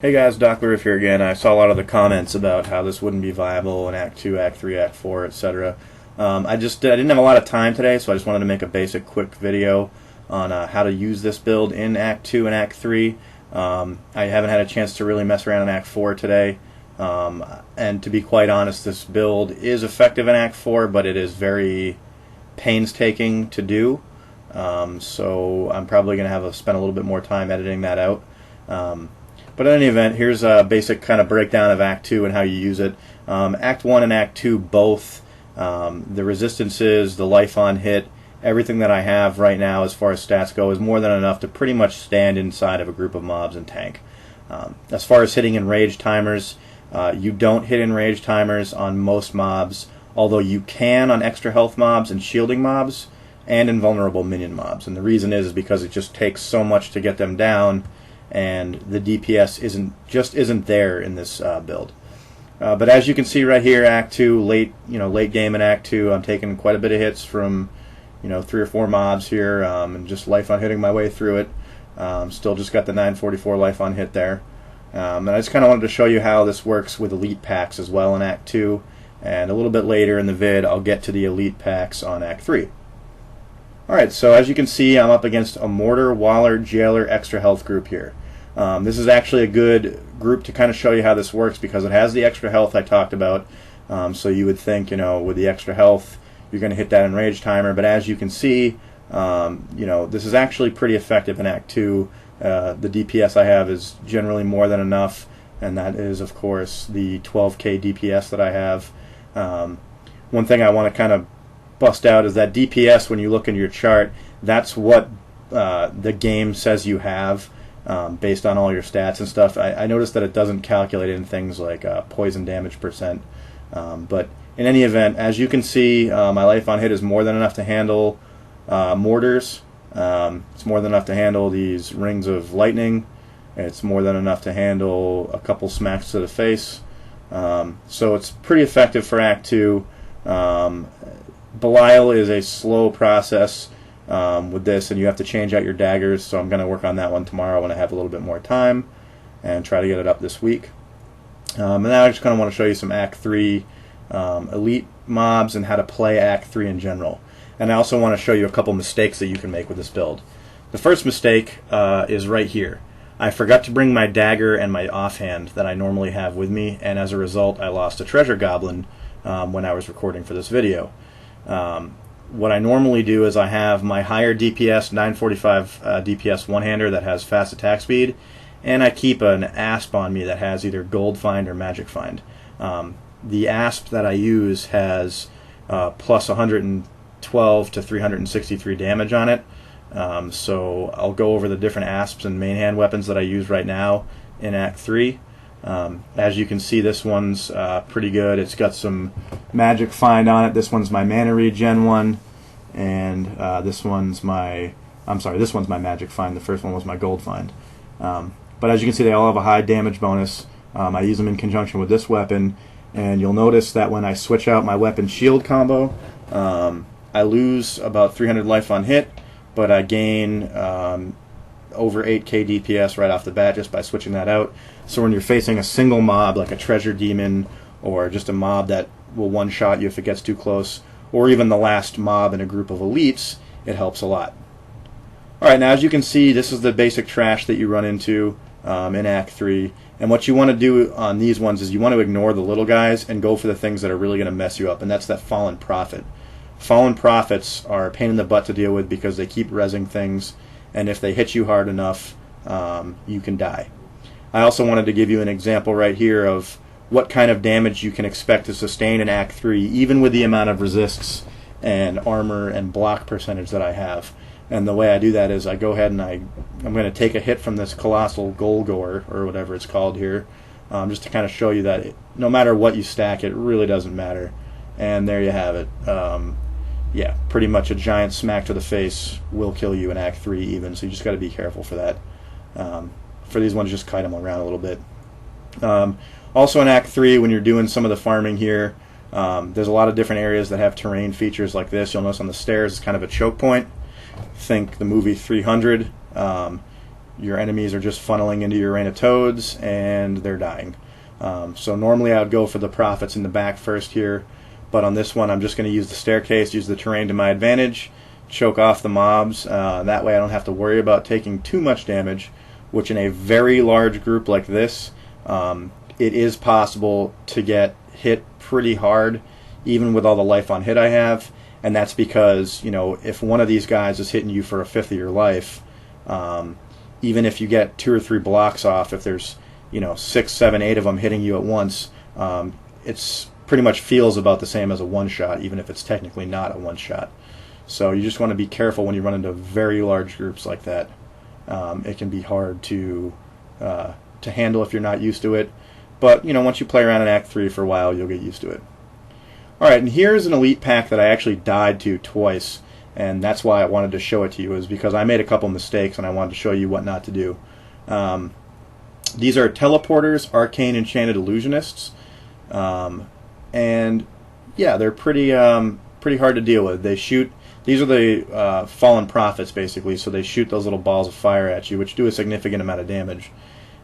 Hey guys, Doc Lurif here again. I saw a lot of the comments about how this wouldn't be viable in Act 2, Act 3, Act 4, etc. I didn't have a lot of time today, so I just wanted to make a basic quick video on how to use this build in Act 2 and Act 3. I haven't had a chance to really mess around in Act 4 today, and to be quite honest, this build is effective in Act 4, but it is very painstaking to do, so I'm probably going to have to spend a little bit more time editing that out. But in any event, here's a basic kind of breakdown of Act 2 and how you use it. Act 1 and Act 2 both, the resistances, the life on hit, everything that I have right now as far as stats go is more than enough to pretty much stand inside of a group of mobs and tank. As far as hitting enraged timers, you don't hit enraged timers on most mobs, although you can on extra health mobs and shielding mobs and invulnerable minion mobs. And the reason is because it just takes so much to get them down, and the DPS isn't there in this build. But as you can see right here, Act 2, late game in Act 2, I'm taking quite a bit of hits from 3 or 4 mobs here, and just life on hitting my way through it. Still just got the 944 life on hit there. And I just kind of wanted to show you how this works with elite packs as well in Act 2, and a little bit later in the vid I'll get to the elite packs on Act 3. Alright, so as you can see, I'm up against a Mortar, Waller, Jailer, extra health group here. This is actually a good group to kind of show you how this works because it has the extra health I talked about. So you would think, with the extra health, you're going to hit that enraged timer. But as you can see, this is actually pretty effective in Act 2. The DPS I have is generally more than enough, and that is, of course, the 12k DPS that I have. One thing I want to kind of bust out is that DPS, when you look into your chart, that's what the game says you have. Based on all your stats and stuff. I noticed that it doesn't calculate in things like poison damage percent. But in any event, as you can see, my life on hit is more than enough to handle mortars. It's more than enough to handle these rings of lightning. It's more than enough to handle a couple smacks to the face. So it's pretty effective for Act 2. Belial is a slow process with this, and you have to change out your daggers, so I'm going to work on that one tomorrow when I have a little bit more time and try to get it up this week. And now I just kind of want to show you some Act 3 elite mobs and how to play Act 3 in general. And I also want to show you a couple mistakes that you can make with this build. The first mistake is right here. I forgot to bring my dagger and my offhand that I normally have with me, and as a result I lost a treasure goblin when I was recording for this video. What I normally do is I have my higher DPS 945 DPS one-hander that has fast attack speed, and I keep an asp on me that has either gold find or magic find. The asp that I use has plus 112 to 363 damage on it, so I'll go over the different asps and main hand weapons that I use right now in Act 3. As you can see, this one's pretty good. It's got some magic find on it. This one's my mana regen one, and this one's my magic find. The first one was my gold find. But as you can see, they all have a high damage bonus. I use them in conjunction with this weapon, and you'll notice that when I switch out my weapon shield combo, I lose about 300 life on hit, but I gain over 8k DPS right off the bat just by switching that out. So when you're facing a single mob like a treasure demon, or just a mob that will one-shot you if it gets too close, or even the last mob in a group of elites, it helps a lot. Alright, now as you can see, this is the basic trash that you run into in Act 3. And what you want to do on these ones is you want to ignore the little guys and go for the things that are really going to mess you up, and that's that Fallen Prophet. Fallen Prophets are a pain in the butt to deal with because they keep rezzing things, and if they hit you hard enough, you can die. I also wanted to give you an example right here of what kind of damage you can expect to sustain in Act 3, even with the amount of resists and armor and block percentage that I have. And the way I do that is I go ahead and I'm going to take a hit from this Colossal Golgor, or whatever it's called here, just to kind of show you that no matter what you stack, it really doesn't matter. And there you have it. Yeah, pretty much a giant smack to the face will kill you in Act 3 even, so you just got to be careful for that. For these ones, just kite them around a little bit. Also in Act 3, when you're doing some of the farming here, there's a lot of different areas that have terrain features like this. You'll notice on the stairs it's kind of a choke point. Think the movie 300. your enemies are just funneling into your rain of toads and they're dying. So normally I would go for the prophets in the back first here, but on this one I'm just going to use the staircase, use the terrain to my advantage, choke off the mobs. That way I don't have to worry about taking too much damage, which in a very large group like this, it is possible to get hit pretty hard, even with all the life on hit I have. And that's because, you know, if one of these guys is hitting you for a fifth of your life, even if you get 2 or 3 blocks off, if there's, you know, 6, 7, 8 of them hitting you at once, it's pretty much feels about the same as a one-shot, even if it's technically not a one-shot. So you just want to be careful when you run into very large groups like that. It can be hard to handle if you're not used to it. But, you know, once you play around in Act 3 for a while, you'll get used to it. Alright, and here's an elite pack that I actually died to twice, and that's why I wanted to show it to you, is because I made a couple mistakes and I wanted to show you what not to do. These are teleporters, arcane enchanted illusionists, and yeah, they're pretty hard to deal with. They shoot, these are the fallen prophets basically, so they shoot those little balls of fire at you, which do a significant amount of damage.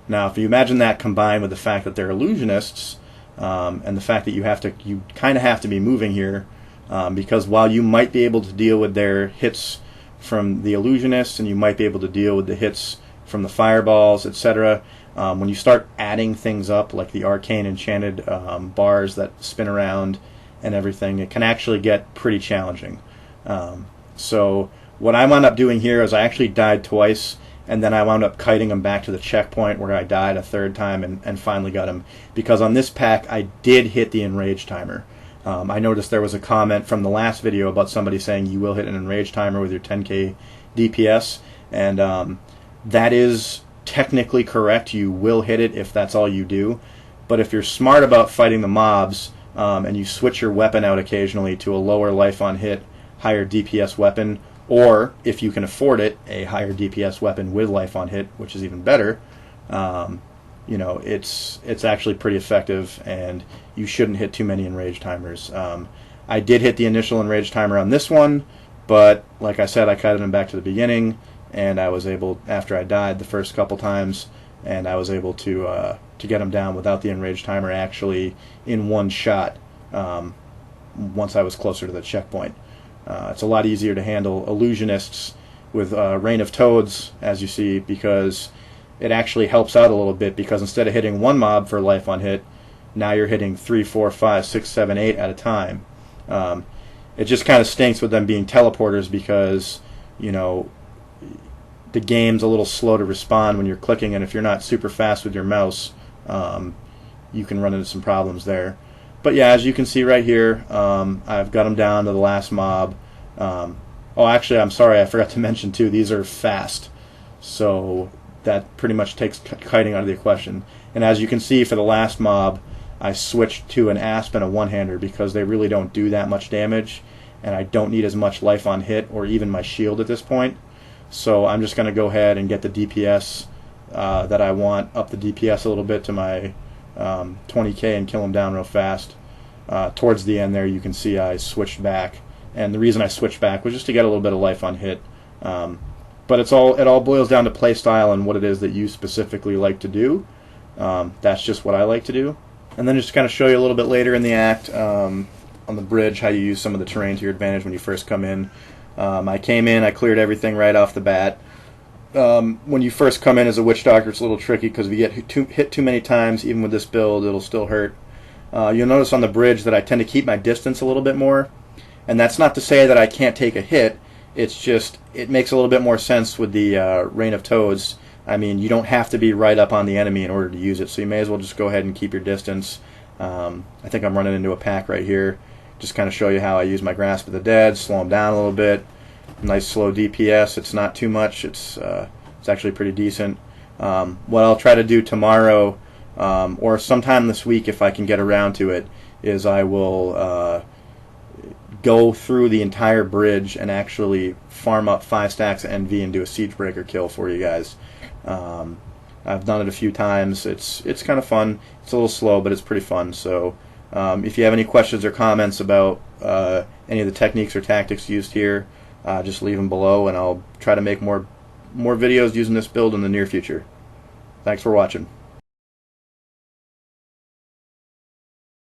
Now, if you imagine that combined with the fact that they're illusionists, and the fact that you kind of have to be moving here, because while you might be able to deal with their hits from the illusionists, and you might be able to deal with the hits from the fireballs, etc., when you start adding things up, like the arcane enchanted bars that spin around and everything, it can actually get pretty challenging. So what I wound up doing here is I actually died twice, and then I wound up kiting him back to the checkpoint where I died a third time and finally got him. Because on this pack, I did hit the enrage timer. I noticed there was a comment from the last video about somebody saying you will hit an enrage timer with your 10k DPS, and that is technically correct. You will hit it if that's all you do. But if you're smart about fighting the mobs, and you switch your weapon out occasionally to a lower life on hit, higher DPS weapon, or if you can afford it, a higher DPS weapon with life on hit, which is even better, you know, it's actually pretty effective, and you shouldn't hit too many enrage timers. I did hit the initial enrage timer on this one, but like I said, I cut him back to the beginning, and I was able, after I died the first couple times, and I was able to get him down without the enrage timer actually in one shot once I was closer to the checkpoint. It's a lot easier to handle illusionists with Rain of Toads, as you see, because it actually helps out a little bit, because instead of hitting one mob for life on hit, now you're hitting 3, 4, 5, 6, 7, 8 at a time. It just kind of stinks with them being teleporters, because, you know, the game's a little slow to respond when you're clicking, and if you're not super fast with your mouse, you can run into some problems there. But yeah, as you can see right here, I've got them down to the last mob. Oh, actually, I'm sorry, I forgot to mention too, these are fast. So that pretty much takes kiting out of the equation. And as you can see, for the last mob, I switched to an asp and a one-hander because they really don't do that much damage, and I don't need as much life on hit or even my shield at this point. So I'm just going to go ahead and get the DPS that I want, up the DPS a little bit to my 20k, and kill them down real fast. Towards the end there, you can see I switched back, and the reason I switched back was just to get a little bit of life on hit. But it all boils down to play style and what it is that you specifically like to do. That's just what I like to do. And then just to kind of show you a little bit later in the act, on the bridge, how you use some of the terrain to your advantage when you first come in. I came in, I cleared everything right off the bat. When you first come in as a Witch Doctor, it's a little tricky because if you get hit too many times, even with this build, it'll still hurt. You'll notice on the bridge that I tend to keep my distance a little bit more, and that's not to say that I can't take a hit. It's just, it makes a little bit more sense with the Rain of Toads. I mean, you don't have to be right up on the enemy in order to use it, so you may as well just go ahead and keep your distance. I think I'm running into a pack right here. Just kind of show you how I use my Grasp of the Dead, slow them down a little bit. Nice slow DPS. It's not too much. It's actually pretty decent. What I'll try to do tomorrow, or sometime this week if I can get around to it, is I will go through the entire bridge and actually farm up 5 stacks of NV and do a Siegebreaker kill for you guys. I've done it a few times. It's kind of fun. It's a little slow, but it's pretty fun. So if you have any questions or comments about any of the techniques or tactics used here, just leave them below, and I'll try to make more more videos using this build in the near future. Thanks for watching.